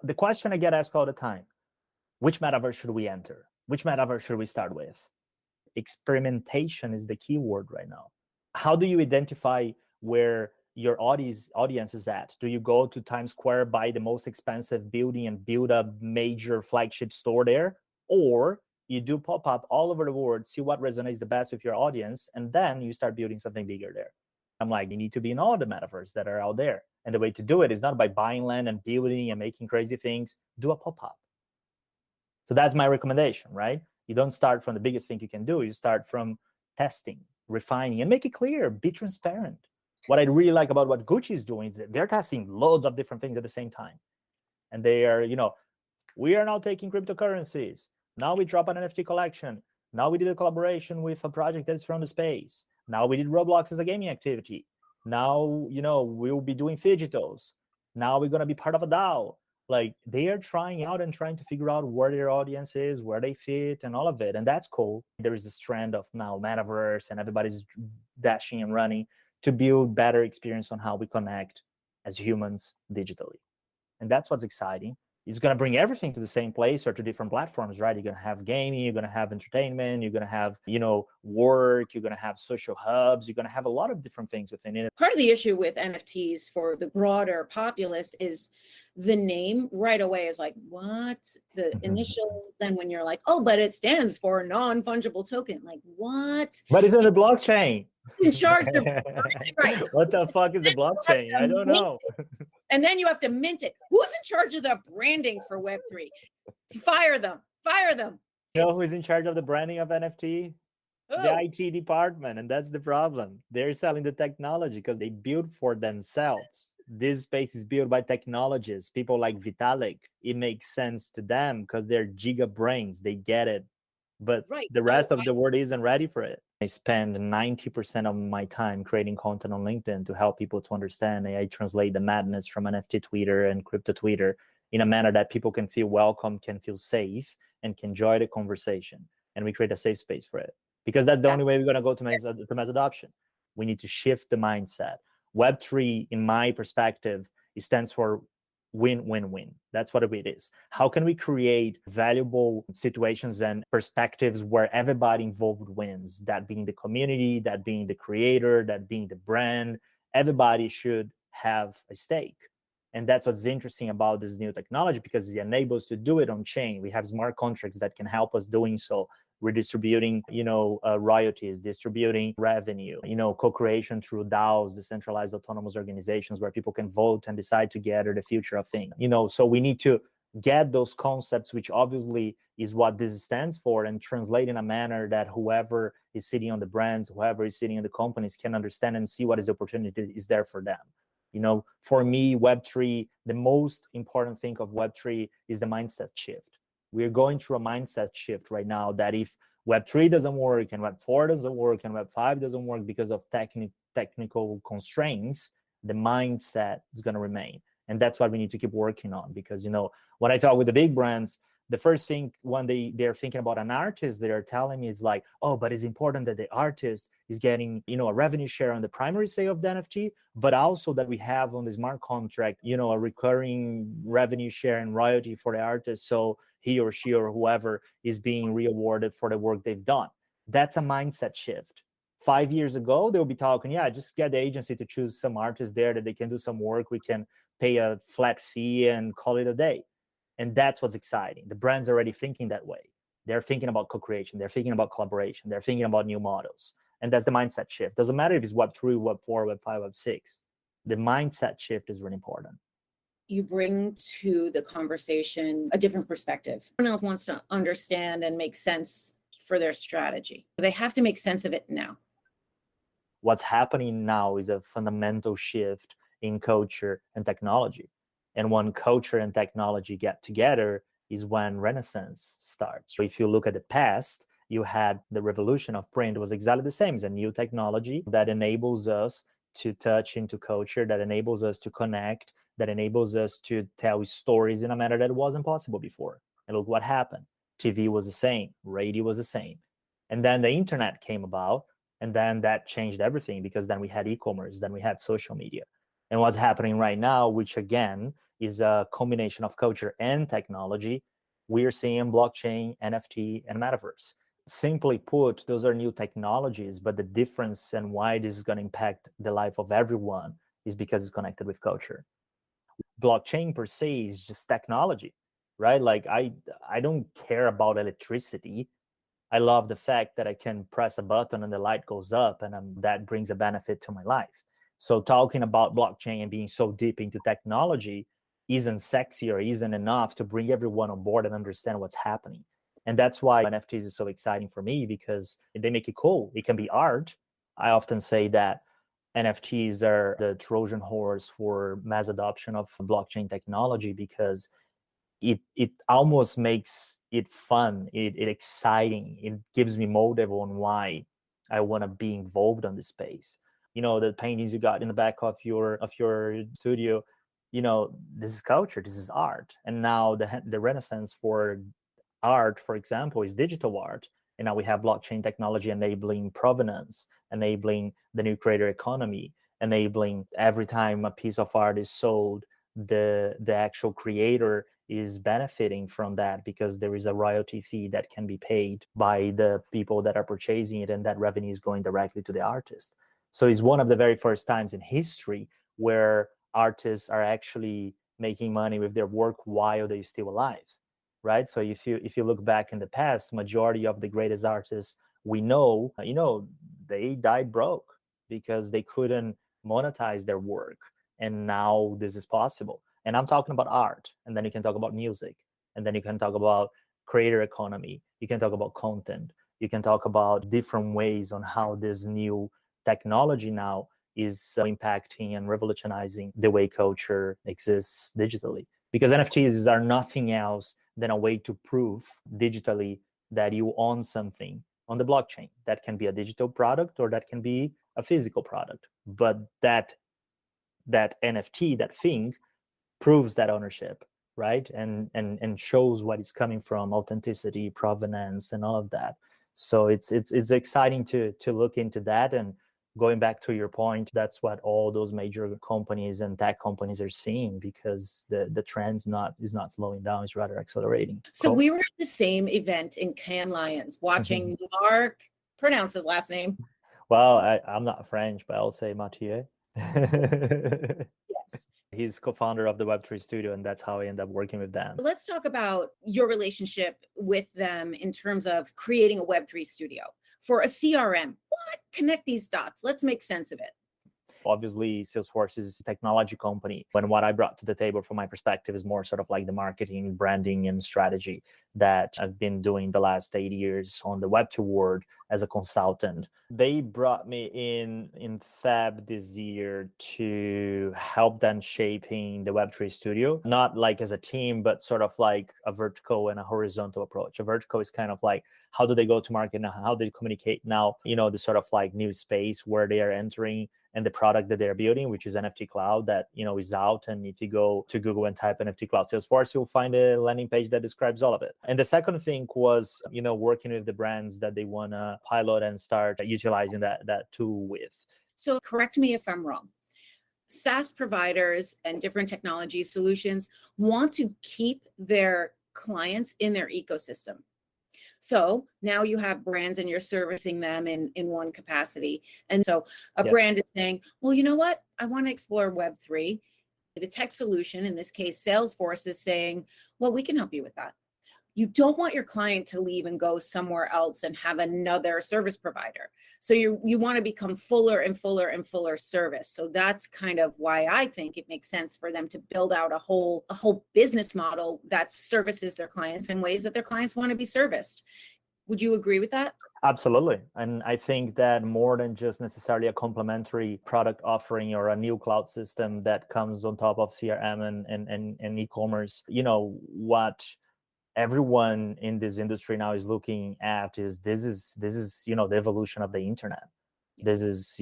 the question I get asked all the time, which metaverse should we enter? Which metaverse should we start with? Experimentation is the key word right now. How do you identify where your audience is at? Do you go to Times Square, buy the most expensive building and build a major flagship store there? Or you do pop-up all over the world, see what resonates the best with your audience, and then you start building something bigger there. I'm like, you need to be in all the metaverse that are out there. And the way to do it is not by buying land and building and making crazy things. Do a pop-up. So that's my recommendation, right? You don't start from the biggest thing you can do. You start from testing, refining, and make it clear, be transparent. What I really like about what Gucci is doing is that they're testing loads of different things at the same time. And they are, we are now taking cryptocurrencies. Now we drop an NFT collection. Now we did a collaboration with a project that's from the space. Now we did Roblox as a gaming activity. Now, we'll be doing digitals. Now we're going to be part of a DAO. Like, they are trying out and trying to figure out where their audience is, where they fit, and all of it. And that's cool. There is this trend of now metaverse, and everybody's dashing and running to build better experience on how we connect as humans digitally. And that's what's exciting. It's going to bring everything to the same place or to different platforms, right? You're going to have gaming, you're going to have entertainment, you're going to have, work, you're going to have social hubs, you're going to have a lot of different things within it. Part of the issue with NFTs for the broader populace is the name right away is like, what? The initials, then when you're like, oh, but it stands for non-fungible token. Like, what? But it's in the blockchain. In charge of, right. What the fuck is the blockchain? I don't know. And then you have to mint it. Who's in charge of the branding for Web3? Fire them. You know who's in charge of the branding of NFT? Ooh. The IT department. And that's the problem. They're selling the technology because they build for themselves. This space is built by technologists, people like Vitalik. It makes sense to them because they're giga brains. They get it. But the rest of the world isn't ready for it. I spend 90% of my time creating content on LinkedIn to help people to understand. I translate the madness from NFT Twitter and crypto Twitter in a manner that people can feel welcome, can feel safe, and can enjoy the conversation. And we create a safe space for it. Because that's the only way we're going to go to mass adoption. We need to shift the mindset. Web3, in my perspective, it stands for win-win-win. That's what it is. How can we create valuable situations and perspectives where everybody involved wins? That being the community, that being the creator, that being the brand. Everybody should have a stake. And that's what's interesting about this new technology, because it enables us to do it on chain. We have smart contracts that can help us doing so. Redistributing, royalties, distributing revenue, co-creation through DAOs, decentralized autonomous organizations where people can vote and decide together the future of things. So we need to get those concepts, which obviously is what this stands for, and translate in a manner that whoever is sitting on the brands, whoever is sitting in the companies can understand and see what is the opportunity is there for them. For me, Web3, the most important thing of Web3 is the mindset shift. We're going through a mindset shift right now that if Web3 doesn't work and Web4 doesn't work and Web5 doesn't work because of technical constraints, the mindset is going to remain. And that's what we need to keep working on, because, when I talk with the big brands, the first thing when they're thinking about an artist, they're telling me is like, oh, but it's important that the artist is getting, a revenue share on the primary sale of the NFT, but also that we have on the smart contract, a recurring revenue share and royalty for the artist. So he or she or whoever is being rewarded for the work they've done. That's a mindset shift. 5 years ago, they'll be talking, just get the agency to choose some artists there that they can do some work. We can pay a flat fee and call it a day. And that's what's exciting. The brand's already thinking that way. They're thinking about co-creation. They're thinking about collaboration. They're thinking about new models. And that's the mindset shift. Doesn't matter if it's Web3, Web4, Web5, Web6. The mindset shift is really important. You bring to the conversation a different perspective. Everyone else wants to understand and make sense for their strategy. They have to make sense of it now. What's happening now is a fundamental shift in culture and technology. And when culture and technology get together is when Renaissance starts. So if you look at the past, you had the revolution of print. It was exactly the same. It's a new technology that enables us to touch into culture, that enables us to connect, that enables us to tell stories in a manner that wasn't possible before. And look what happened. TV was the same. Radio was the same. And then the internet came about, and then that changed everything, because then we had e-commerce, then we had social media. And what's happening right now, which again is a combination of culture and technology. We're seeing blockchain, NFT, and metaverse. Simply put, those are new technologies, but the difference and why this is going to impact the life of everyone is because it's connected with culture. Blockchain per se is just technology, right? Like I don't care about electricity. I love the fact that I can press a button and the light goes up, and that brings a benefit to my life. So talking about blockchain and being so deep into technology isn't sexy or isn't enough to bring everyone on board and understand what's happening. And that's why NFTs is so exciting for me, because they make it cool. It can be art. I often say that NFTs are the Trojan horse for mass adoption of blockchain technology, because it almost makes it fun, it exciting. It gives me motive on why I want to be involved on this space. The paintings you got in the back of your studio, this is culture, this is art. And now the renaissance for art, for example, is digital art. And now we have blockchain technology enabling provenance, enabling the new creator economy, enabling every time a piece of art is sold, the actual creator is benefiting from that, because there is a royalty fee that can be paid by the people that are purchasing it, and that revenue is going directly to the artist. So it's one of the very first times in history where artists are actually making money with their work while they're still alive, right? So if you look back in the past, majority of the greatest artists we know, they died broke because they couldn't monetize their work. And now this is possible. And I'm talking about art. And then you can talk about music. And then you can talk about creator economy. You can talk about content. You can talk about different ways on how this new technology now is impacting and revolutionizing the way culture exists digitally. Because NFTs are nothing else than a way to prove digitally that you own something on the blockchain. That can be a digital product, or that can be a physical product. But that NFT, that thing, proves that ownership, right? And shows what it's coming from, authenticity, provenance, and all of that. So it's exciting to look into that. And going back to your point, that's what all those major companies and tech companies are seeing, because the trend's is not slowing down, it's rather accelerating. So we were at the same event in Cannes Lions watching Mark, pronounce his last name. Well, I'm not French, but I'll say Mathieu. Yes. He's co-founder of the Web3 Studio, and that's how I end up working with them. Let's talk about your relationship with them in terms of creating a Web3 studio for a CRM. What? Connect these dots. Let's make sense of it. Obviously, Salesforce is a technology company. And what I brought to the table from my perspective is more sort of like the marketing, branding, and strategy that I've been doing the last 8 years on the Web2 world as a consultant. They brought me in Feb this year to help them shaping the Web3 studio, not like as a team, but sort of like a vertical and a horizontal approach. A vertical is kind of like, how do they go to market now? How do they communicate now? The sort of like new space where they are entering, and the product that they're building, which is NFT Cloud, that is out. And if you go to Google and type NFT Cloud Salesforce, you'll find a landing page that describes all of it. And the second thing was, working with the brands that they want to pilot and start utilizing that tool with. So correct me if I'm wrong. SaaS providers and different technology solutions want to keep their clients in their ecosystem. So now you have brands and you're servicing them in one capacity. And so a brand is saying, well, you know what? I want to explore Web3. The tech solution, in this case, Salesforce, is saying, well, we can help you with that. You don't want your client to leave and go somewhere else and have another service provider. So you want to become fuller and fuller and fuller service. So that's kind of why I think it makes sense for them to build out a whole business model that services their clients in ways that their clients want to be serviced. Would you agree with that? Absolutely. And I think that more than just necessarily a complementary product offering or a new cloud system that comes on top of CRM and e-commerce, what everyone in this industry now is looking at is this is the evolution of the internet. This is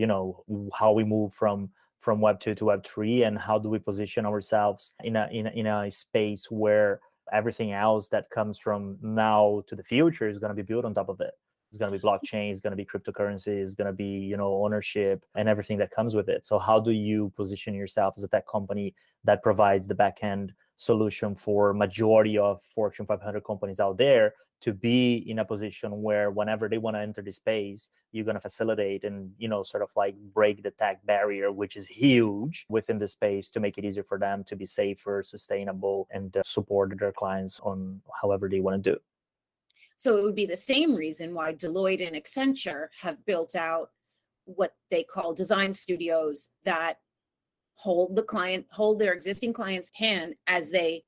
how we move from Web 2 to Web 3, and how do we position ourselves in a space where everything else that comes from now to the future is going to be built on top of it. It's going to be blockchain, it's going to be cryptocurrency, it's going to be, you know, ownership and everything that comes with it. So how do you position yourself as a tech company that provides the backend solution for majority of Fortune 500 companies out there to be in a position where whenever they want to enter the space, you're going to facilitate and, you know, sort of like break the tech barrier, which is huge within the space, to make it easier for them to be safer, sustainable, and support their clients on however they want to do. So it would be the same reason why Deloitte and Accenture have built out what they call design studios that hold their existing client's hand as they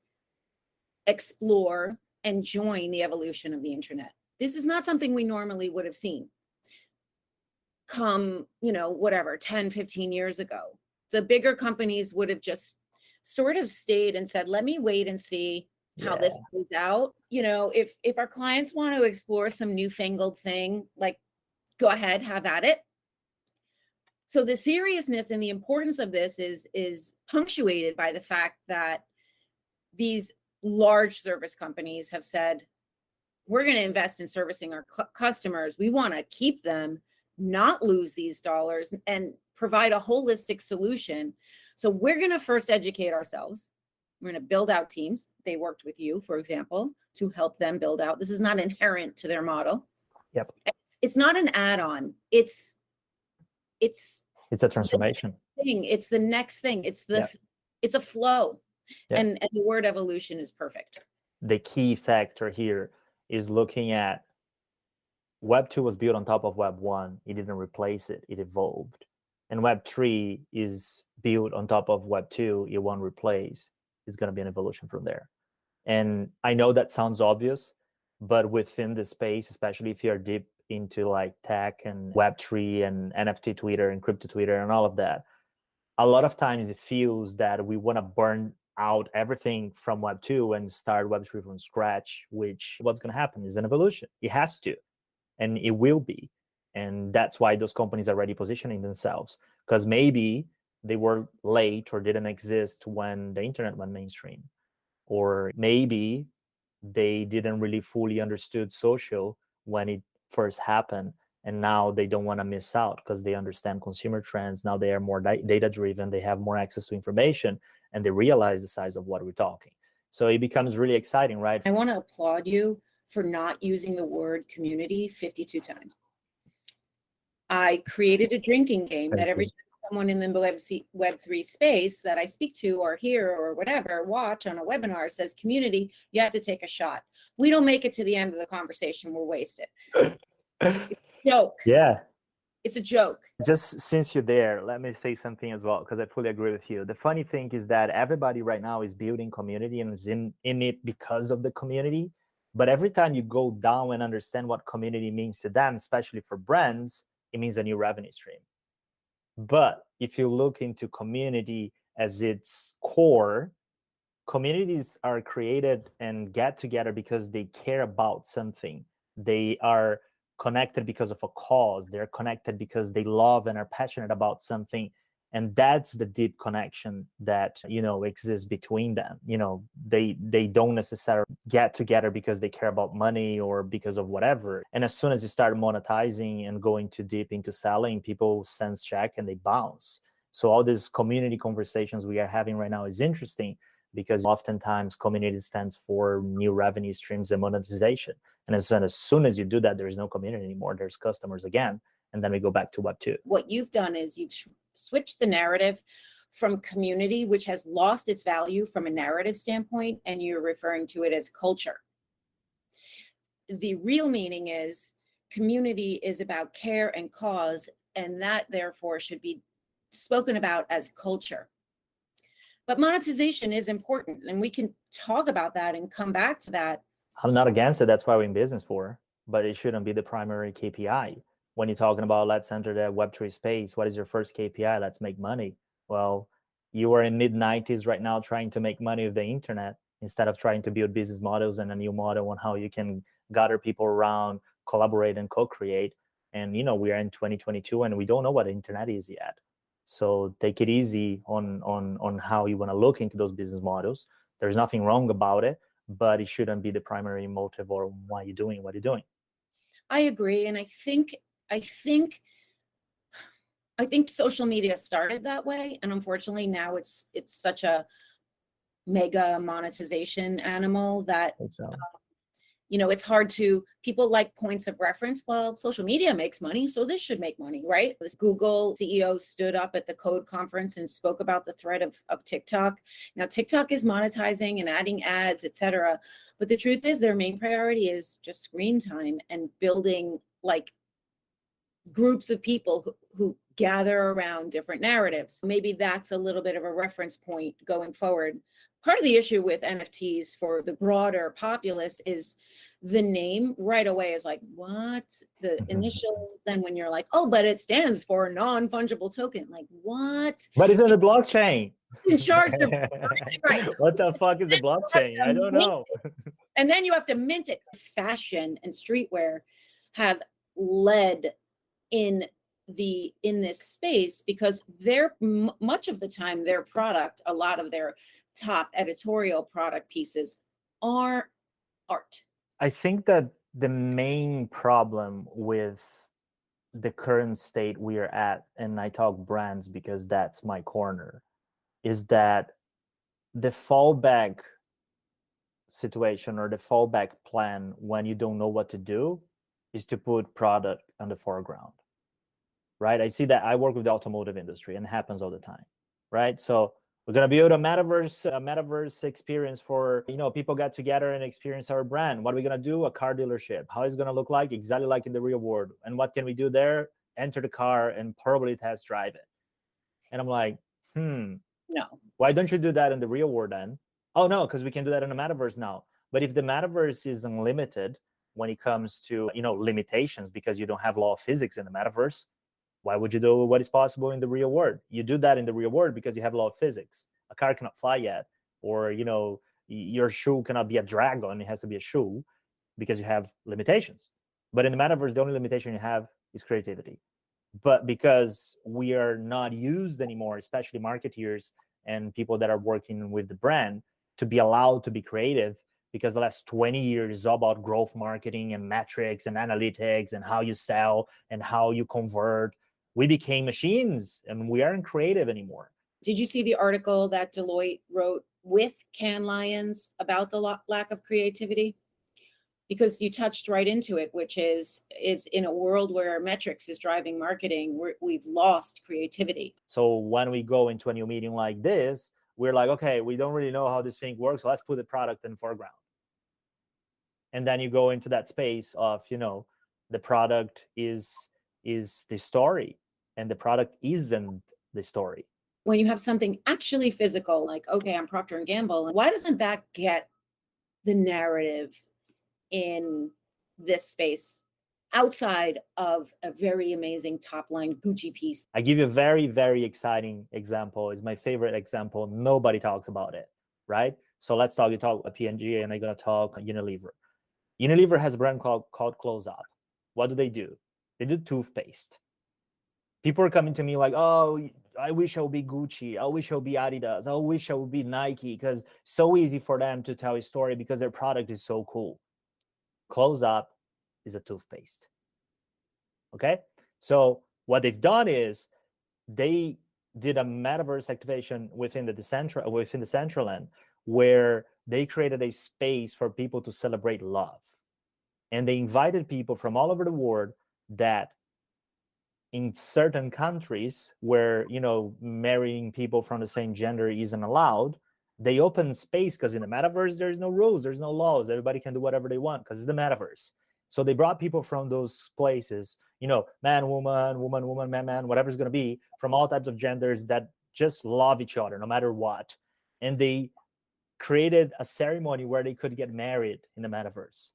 explore and join the evolution of the internet. This is not something we normally would have seen come, you know, whatever, 10, 15 years ago. The bigger companies would have just sort of stayed and said, let me wait and see how this plays out. You know, if our clients want to explore some newfangled thing, like, go ahead, have at it. So the seriousness and the importance of this is punctuated by the fact that these large service companies have said, we're going to invest in servicing our customers. We want to keep them, not lose these dollars, and provide a holistic solution. So we're going to first educate ourselves. We're going to build out teams. They worked with you, for example, to help them build out. This is not inherent to their model. Yep. It's not an add-on. It's a transformation. It's the next thing. It's a flow. Yeah. And the word evolution is perfect. The key factor here is looking at Web 2 was built on top of Web 1. It didn't replace it. It evolved. And Web 3 is built on top of Web 2. It won't replace. It's going to be an evolution from there. And I know that sounds obvious, but within the space, especially if you're deep into like tech and Web3 and NFT Twitter and crypto Twitter and all of that, a lot of times it feels that we want to burn out everything from Web 2 and start Web3 from scratch, which what's going to happen is an evolution. It has to, and it will be. And that's why those companies are already positioning themselves, because maybe they were late or didn't exist when the internet went mainstream, or maybe they didn't really fully understood social when it first happened, and now they don't want to miss out because they understand consumer trends. Now they are more data driven, they have more access to information, and they realize the size of what we're talking. So it becomes really exciting, right? I want to applaud you for not using the word community 52 times. I created a drinking game that every time someone in the Web3 space that I speak to or hear or whatever, watch on a webinar says community, you have to take a shot. We don't make it to the end of the conversation, we're wasted. It's a joke. Yeah. It's a joke. Just since you're there, let me say something as well, because I fully agree with you. The funny thing is that everybody right now is building community and is in it because of the community. But every time you go down and understand what community means to them, especially for brands, it means a new revenue stream. But if you look into community as its core, communities are created and get together because they care about something. They are connected because of a cause. They're connected because they love and are passionate about something. And that's the deep connection that, you know, exists between them. You know, they don't necessarily get together because they care about money or because of whatever. And as soon as you start monetizing and going too deep into selling, people sense check and they bounce. So all these community conversations we are having right now is interesting, because oftentimes community stands for new revenue streams and monetization. And as soon as you do that, there is no community anymore. There's customers again. And then we go back to Web 2. What you've done is you've switched the narrative from community, which has lost its value from a narrative standpoint, and you're referring to it as culture. The real meaning is community is about care and cause, and that therefore should be spoken about as culture. But monetization is important, and we can talk about that and come back to that. I'm not against it. That's why we're in business for, but it shouldn't be the primary KPI. When you're talking about let's enter the Web3 space, what is your first KPI? Let's make money. Well, you are in mid-90s right now trying to make money with the internet instead of trying to build business models and a new model on how you can gather people around, collaborate and co-create. And, you know, we are in 2022 and we don't know what the internet is yet. So take it easy on how you want to look into those business models. There's nothing wrong about it, but it shouldn't be the primary motive or why you're doing what you're doing. I agree. And I think social media started that way. And unfortunately now it's such a mega monetization animal that So it's hard to, people like points of reference. Well, social media makes money, so this should make money, right? This Google CEO stood up at the Code conference and spoke about the threat of TikTok. Now, TikTok is monetizing and adding ads, etc. But the truth is their main priority is just screen time and building like groups of people who gather around different narratives. Maybe that's a little bit of a reference point going forward. Part of the issue with NFTs for the broader populace is the name right away is like, what? The initials, then when you're like, oh, but it stands for non-fungible token. Like, what? but it's in the blockchain. In charge of right. What the fuck is the blockchain? I don't know. And then you have to mint it. Fashion and streetwear have led in this space because they're much of the time their product, a lot of their top editorial product pieces are art. I think that the main problem with the current state we are at, and I talk brands because that's my corner, is that the fallback situation or the fallback plan when you don't know what to do is to put product on the foreground, right? I see that. I work with the automotive industry and it happens all the time, right? So we're going to build a metaverse experience for, people get together and experience our brand. What are we going to do? A car dealership. How is it going to look like? Exactly like in the real world. And what can we do there? Enter the car and probably test drive it. And I'm like, no. Why don't you do that in the real world then? Oh, no, because we can do that in the metaverse now. But if the metaverse is unlimited when it comes to, limitations, because you don't have law of physics in the metaverse, why would you do what is possible in the real world? You do that in the real world because you have law of physics. A car cannot fly yet, or your shoe cannot be a dragon; it has to be a shoe because you have limitations. But in the metaverse, the only limitation you have is creativity. But because we are not used anymore, especially marketeers and people that are working with the brand, to be allowed to be creative, because the last 20 years is all about growth marketing and metrics and analytics and how you sell and how you convert. We became machines and we aren't creative anymore. Did you see the article that Deloitte wrote with Cannes Lions about the lack of creativity? Because you touched right into it, which is in a world where metrics is driving marketing, we've lost creativity. So when we go into a new meeting like this, we're like, okay, we don't really know how this thing works. So let's put the product in the foreground. And then you go into that space of, the product is the story and the product isn't the story. When you have something actually physical, like, okay, I'm Procter & Gamble, why doesn't that get the narrative in this space outside of a very amazing top line Gucci piece? I give you a very, very exciting example. It's my favorite example. Nobody talks about it, right? So let's talk. You talk about P&G, and I'm going to talk Unilever. Unilever has a brand called Close Up. What do? They do toothpaste. People are coming to me like, oh, I wish I would be Gucci. I wish I would be Adidas. I wish I would be Nike, because it's so easy for them to tell a story because their product is so cool. Close Up is a toothpaste. Okay? So what they've done is they did a metaverse activation within the Decentraland, where they created a space for people to celebrate love. And they invited people from all over the world that in certain countries where, marrying people from the same gender isn't allowed, they open space, because in the metaverse, there's no rules, there's no laws. Everybody can do whatever they want because it's the metaverse. So they brought people from those places, man, woman, man, whatever it's going to be, from all types of genders that just love each other no matter what. And they created a ceremony where they could get married in the metaverse.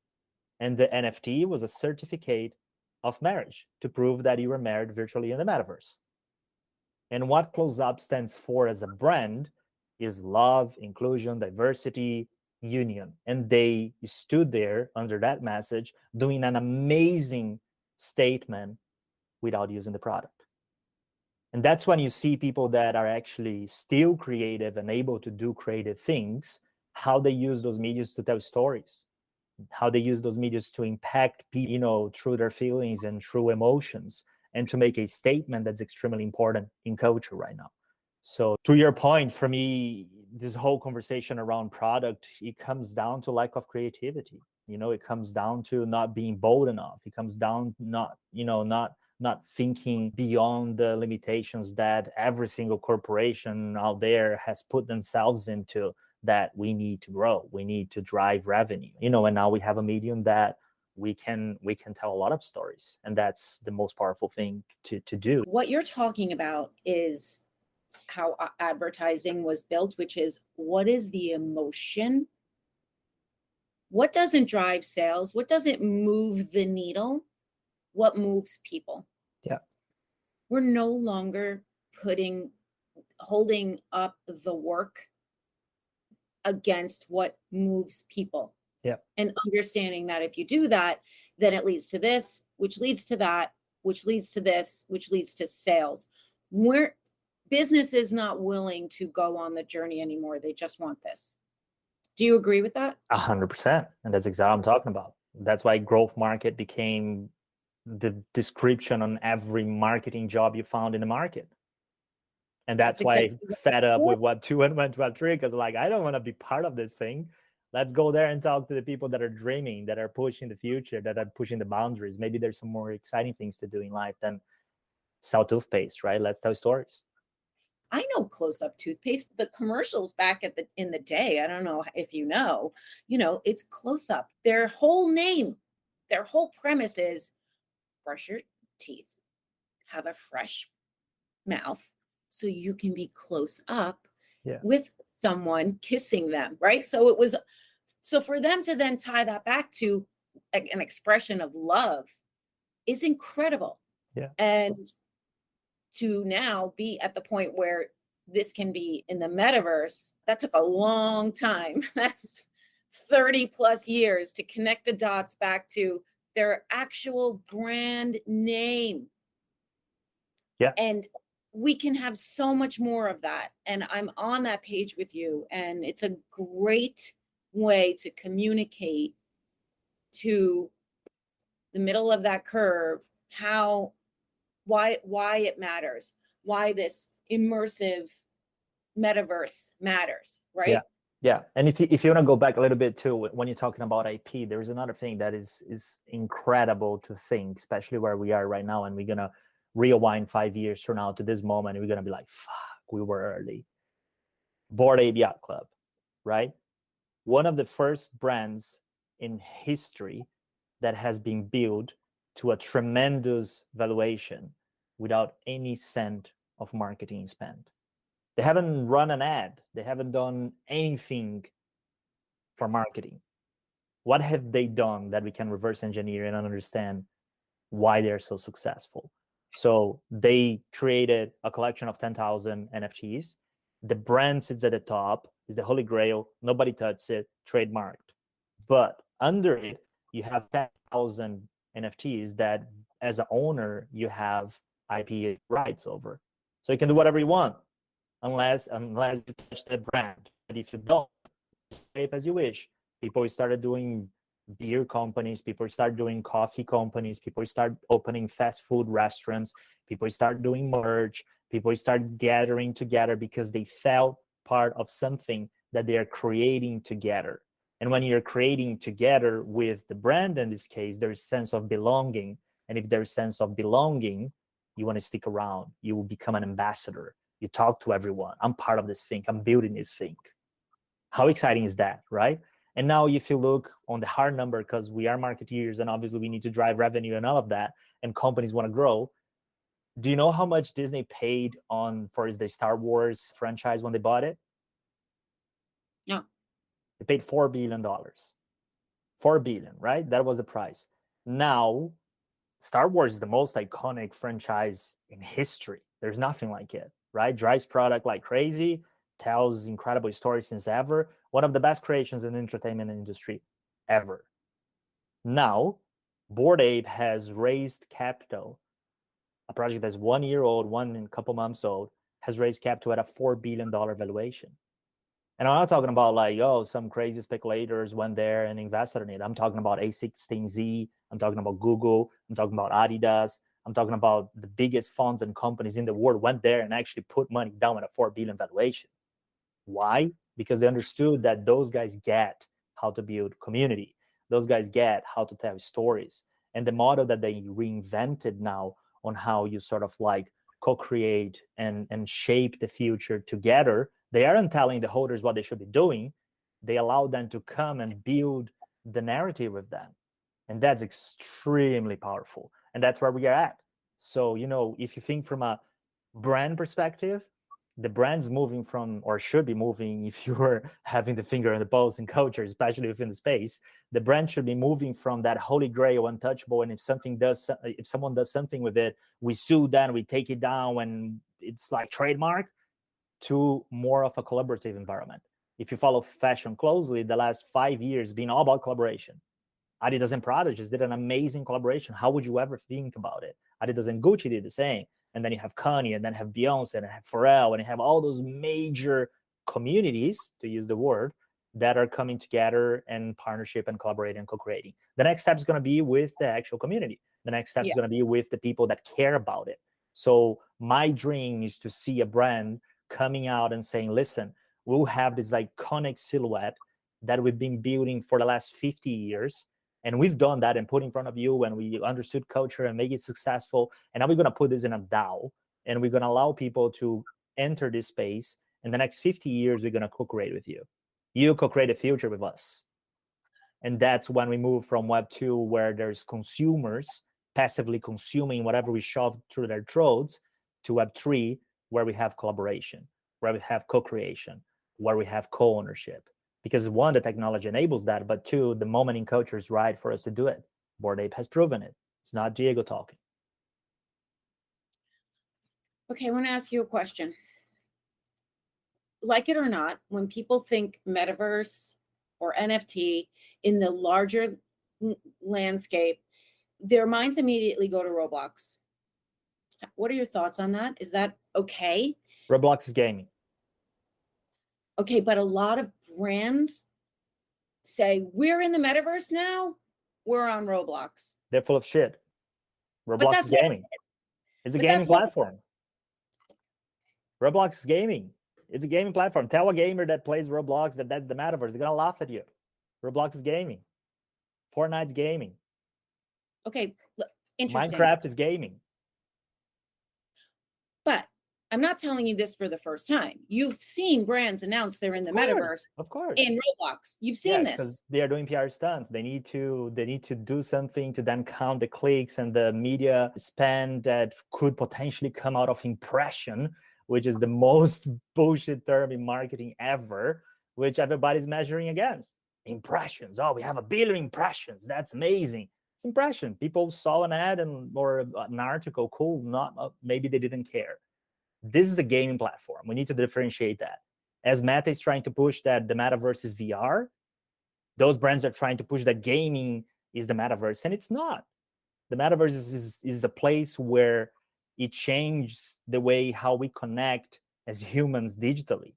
And the NFT was a certificate of marriage to prove that you were married virtually in the metaverse. And what Close Up stands for as a brand is love, inclusion, diversity, union. And they stood there under that message doing an amazing statement without using the product. And that's when you see people that are actually still creative and able to do creative things, how they use those medias to tell stories. how they use those medias to impact people, through their feelings and through emotions, and to make a statement that's extremely important in culture right now. So to your point, for me, this whole conversation around product, it comes down to lack of creativity. It comes down to not being bold enough. It comes down not thinking beyond the limitations that every single corporation out there has put themselves into, that we need to grow, we need to drive revenue, and now we have a medium that we can tell a lot of stories, and that's the most powerful thing to do. What you're talking about is how advertising was built, which is, what is the emotion? What doesn't drive sales? What doesn't move the needle? What moves people? Yeah. We're no longer holding up the work against what moves people. Yeah. And understanding that if you do that, then it leads to this, which leads to that, which leads to this, which leads to sales. Business is not willing to go on the journey anymore. They just want this. Do you agree with that? 100%. And that's exactly what I'm talking about. That's why growth market became the description on every marketing job you found in the market. And that's why exactly I fed up with Web 2 and Web 3, because I don't want to be part of this thing. Let's go there and talk to the people that are dreaming, that are pushing the future, that are pushing the boundaries. Maybe there's some more exciting things to do in life than sell toothpaste, right? Let's tell stories. I know close-up toothpaste. The commercials back in the day, I don't know if you know, it's close-up. Their whole name, their whole premise is brush your teeth, have a fresh mouth, so you can be close up with someone kissing them, right? So for them to then tie that back to an expression of love is incredible. Yeah. And to now be at the point where this can be in the metaverse, that took a long time. That's 30 plus years to connect the dots back to their actual brand name. Yeah. And we can have so much more of that. And I'm on that page with you. And it's a great way to communicate to the middle of that curve why it matters, why this immersive metaverse matters, right? Yeah. And if you want to go back a little bit too, when you're talking about IP, there is another thing that is incredible to think, especially where we are right now, and we're gonna rewind 5 years from now to this moment, and we're gonna be like, fuck, we were early. Bored Ape Yacht Club, right? One of the first brands in history that has been built to a tremendous valuation without any cent of marketing spent. They haven't run an ad. They haven't done anything for marketing. What have they done that we can reverse engineer and understand why they're so successful? So they created a collection of 10,000 NFTs. The brand sits at the top, is the holy grail. Nobody touches it, trademarked. But under it, you have 10,000 NFTs that, as an owner, you have IP rights over. So you can do whatever you want, unless you touch that brand. But if you don't, shape as you wish. People started doing beer companies, people start doing coffee companies, people start opening fast food restaurants, people start doing merch, people start gathering together because they felt part of something that they are creating together. And when you're creating together with the brand, in this case, there's a sense of belonging. And if there's a sense of belonging, you want to stick around. You will become an ambassador. You talk to everyone. I'm part of this thing. I'm building this thing. How exciting is that, right? And now if you look on the hard number, because we are marketeers and obviously we need to drive revenue and all of that, and companies want to grow. Do you know how much Disney paid for the Star Wars franchise when they bought it? No. They paid $4 billion. $4 billion, right? That was the price. Now, Star Wars is the most iconic franchise in history. There's nothing like it, right? Drives product like crazy, tells incredible stories since ever. One of the best creations in the entertainment industry ever. Now, Bored Ape has raised capital. A project that's 1 year old, one and a couple months old, has raised capital at a $4 billion valuation. And I'm not talking about like, oh, some crazy speculators went there and invested in it. I'm talking about A16Z. I'm talking about Google. I'm talking about Adidas. I'm talking about the biggest funds and companies in the world went there and actually put money down at a 4 billion valuation. Why? Because they understood that those guys get how to build community. Those guys get how to tell stories. And the model that they reinvented now on how you sort of like co-create and shape the future together, they aren't telling the holders what they should be doing. They allow them to come and build the narrative with them. And that's extremely powerful. And that's where we are at. So, if you think from a brand perspective, the brand's moving from, or should be moving, if you're having the finger on the pulse in culture, especially within the space, the brand should be moving from that holy grail, untouchable. And if someone does something with it, we sue them, we take it down, and it's like trademark, to more of a collaborative environment. If you follow fashion closely, the last 5 years been all about collaboration. Adidas and Prada just did an amazing collaboration. How would you ever think about it? Adidas and Gucci did the same. And then you have Kanye, and then have Beyonce, and have Pharrell, and you have all those major communities, to use the word, that are coming together and partnership and collaborating and co-creating. The next step is going to be with the actual community. The next step is going to be with the people that care about it. So my dream is to see a brand coming out and saying, listen, we'll have this iconic silhouette that we've been building for the last 50 years. And we've done that and put in front of you, and we understood culture and make it successful. And now we're going to put this in a DAO, and we're going to allow people to enter this space. In the next 50 years, we're going to co-create with you. You co-create a future with us. And that's when we move from Web 2, where there's consumers passively consuming whatever we shove through their throats, to Web 3, where we have collaboration, where we have co-creation, where we have co-ownership. Because one, the technology enables that, but two, the moment in culture is right for us to do it. Bored Ape has proven it. It's not Diego talking. Okay, I want to ask you a question. Like it or not, when people think Metaverse or NFT in the larger landscape, their minds immediately go to Roblox. What are your thoughts on that? Is that okay? Roblox is gaming. Okay, but a lot of brands say, we're in the Metaverse now, we're on Roblox. They're full of shit. Roblox is gaming. It's a gaming platform. Roblox is gaming. It's a gaming platform. Tell a gamer that plays Roblox that that's the Metaverse. They're going to laugh at you. Roblox is gaming. Fortnite's gaming. Okay, interesting. Minecraft is gaming. But I'm not telling you this for the first time. You've seen brands announce they're in the Metaverse. Of course. In Roblox. You've seen this. Because they are doing PR stunts. They need to do something to then count the clicks and the media spend that could potentially come out of impression, which is the most bullshit term in marketing ever, which everybody's measuring against. Impressions. Oh, we have 1 billion impressions. That's amazing. It's impression. People saw an ad or an article. Cool. Not maybe they didn't care. This is a gaming platform. We need to differentiate that. As Meta is trying to push that the Metaverse is VR, those brands are trying to push that gaming is the Metaverse, and it's not. The Metaverse is a place where it changes the way how we connect as humans digitally.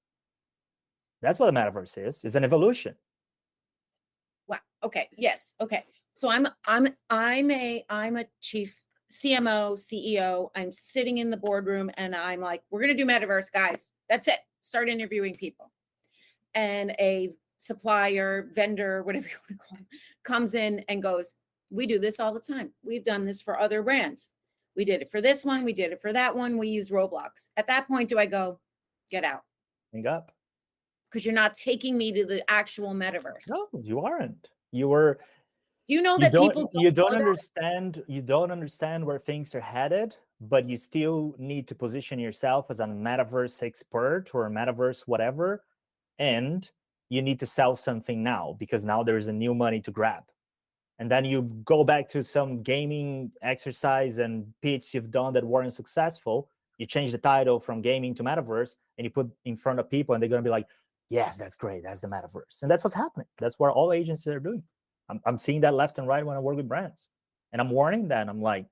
That's what the Metaverse is. It's an evolution. Wow. Okay. Yes. Okay. So I'm a chief CMO, CEO. I'm sitting in the boardroom and I'm like, we're going to do Metaverse, guys. That's it. Start interviewing people. And a supplier, vendor, whatever you want to call them, comes in and goes, we do this all the time. We've done this for other brands. We did it for this one. We did it for that one. We use Roblox. At that point, do I go, get out? Hang up. Because you're not taking me to the actual Metaverse. No, you aren't. You were. You know that people don't understand where things are headed, but you still need to position yourself as a Metaverse expert or a Metaverse whatever, and you need to sell something now because now there's a new money to grab. And then you go back to some gaming exercise and pitch you've done that weren't successful. You change the title from gaming to Metaverse, and you put in front of people, and they're going to be like, yes, that's great. That's the Metaverse. And that's what's happening. That's what all agencies are doing. I'm seeing that left and right when I work with brands. And I'm warning them. I'm like,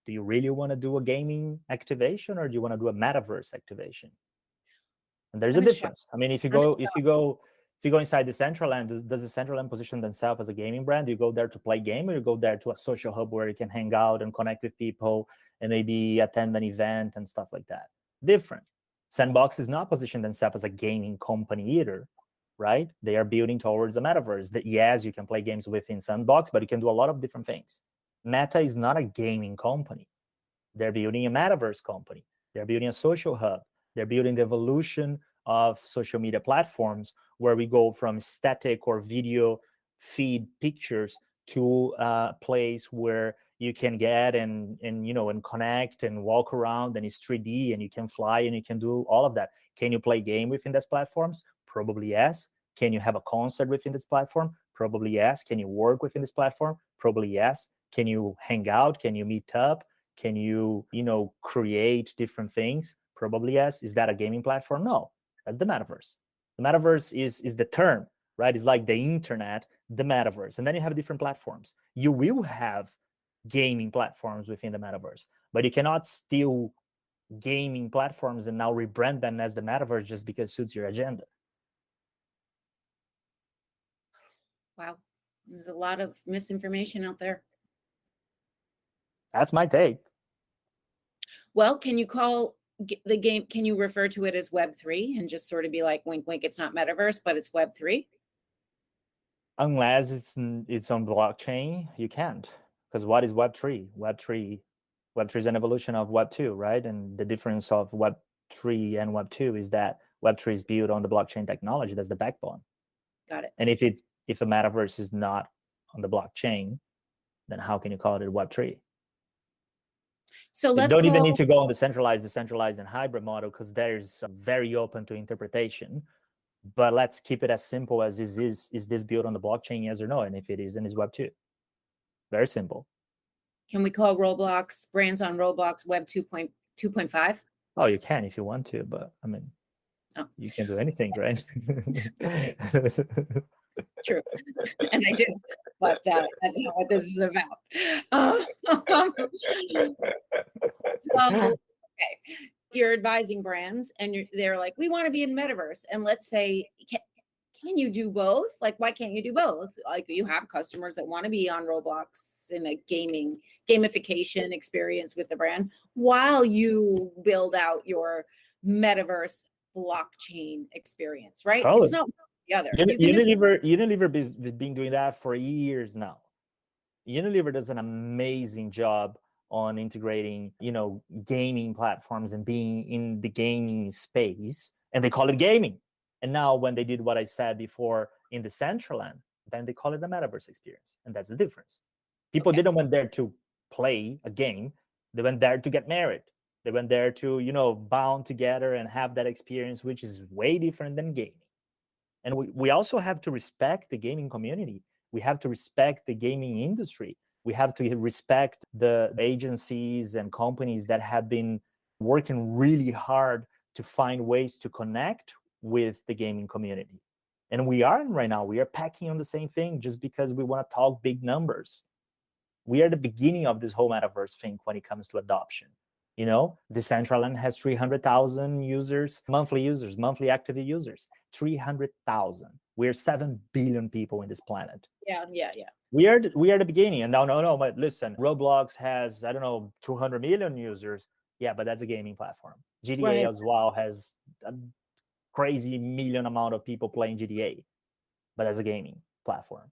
do you really want to do a gaming activation, or do you want to do a Metaverse activation? And there's I'm a a shop. difference. I mean, if you I'm a go shop. inside the Decentraland, does the Decentraland position themselves as a gaming brand? Do you go there to play game, or you go there to a social hub where you can hang out and connect with people and maybe attend an event and stuff like that? Different. Sandbox is not positioned themselves as a gaming company either, right? They are building towards a metaverse. That yes, you can play games within Sandbox, but you can do a lot of different things. Meta is not a gaming company. They're building a metaverse company. They're building a social hub. They're building the evolution of social media platforms where we go from static or video feed pictures to a place where you can get and connect and walk around, and it's 3D and you can fly and you can do all of that. Can you play game within these platforms? Probably yes. Can you have a concert within this platform? Probably yes. Can you work within this platform? Probably yes. Can you hang out? Can you meet up? Can you, create different things? Probably yes. Is that a gaming platform? No, that's the metaverse. The metaverse is the term, right? It's like the internet, the metaverse. And then you have different platforms. You will have gaming platforms within the metaverse, but you cannot steal gaming platforms and now rebrand them as the metaverse just because it suits your agenda. Wow. There's a lot of misinformation out there. That's my take. Well, can you call the game, can you refer to it as Web3 and just sort of be like, wink, wink, it's not metaverse, but it's Web3? Unless it's on blockchain, you can't. Because what is Web3? Web3 is an evolution of Web2, right? And the difference of Web3 and Web2 is that Web3 is built on the blockchain technology. That's the backbone. Got it. And if a metaverse is not on the blockchain, then how can you call it Web3? So You let's don't even need to go on the centralized, decentralized, and hybrid model, because there's very open to interpretation. But let's keep it as simple as is this built on the blockchain, yes or no? And if it is, then it's Web2. Very simple. Can we call Roblox, brands on Roblox, Web 2.5? Oh, you can if you want to, but I mean, you can do anything, right? True. And I do, but that's not what this is about. So, okay, you're advising brands and they're like, we want to be in metaverse. And let's say, can you do both? Like, why can't you do both? Like, you have customers that want to be on Roblox in a gamification experience with the brand while you build out your metaverse blockchain experience, right? Totally. It's not the other. Unilever has been doing that for years now. Unilever does an amazing job on integrating, gaming platforms and being in the gaming space, and they call it gaming. And now when they did what I said before in the Decentraland, then they call it a metaverse experience. And that's the difference. People didn't went there to play a game. They went there to get married. They went there to, bound together and have that experience, which is way different than gaming. And we also have to respect the gaming community. We have to respect the gaming industry. We have to respect the agencies and companies that have been working really hard to find ways to connect with the gaming community. And we aren't right now. We are packing on the same thing just because we want to talk big numbers. We are at the beginning of this whole metaverse thing when it comes to adoption. Decentraland has 300,000 users, monthly active users, 300,000. We're 7 billion people in this planet. Yeah. We are the beginning. And no, but listen, Roblox has, 200 million users. Yeah, but that's a gaming platform. GTA as well has a crazy million amount of people playing GTA, but that's a gaming platform.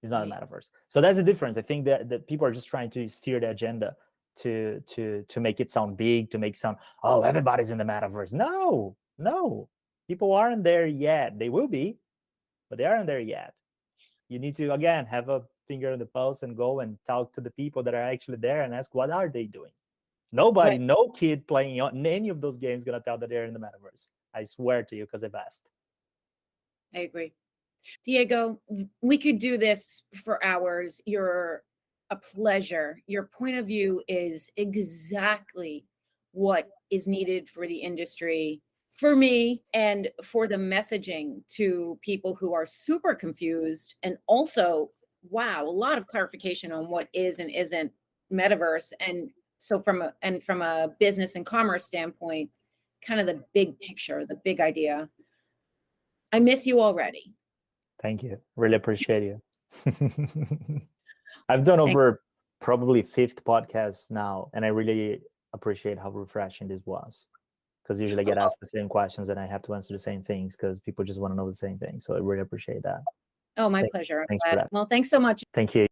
It's not a metaverse. So that's the difference. I think that people are just trying to steer the agenda to make it sound big, to make it sound, oh, everybody's in the metaverse. No, people aren't there yet. They will be, but they aren't there yet. You need to, again, have a finger on the pulse and go and talk to the people that are actually there and ask, what are they doing? Nobody, no kid playing on any of those games going to tell that they're in the metaverse. I swear to you, because I've asked. I agree. Diego, we could do this for hours. You're a pleasure. Your point of view is exactly what is needed for the industry, for me, and for the messaging to people who are super confused. And also, wow, a lot of clarification on what is and isn't metaverse. And so from a business and commerce standpoint, kind of the big picture, the big idea. I miss you already. Thank you. Really appreciate you. I've done Thanks. over probably 50 podcasts now, and I really appreciate how refreshing this was. Because usually I get asked the same questions and I have to answer the same things because people just want to know the same thing. So I really appreciate that. Oh, my pleasure. I'm Thanks for glad. that. Well, thanks so much. Thank you.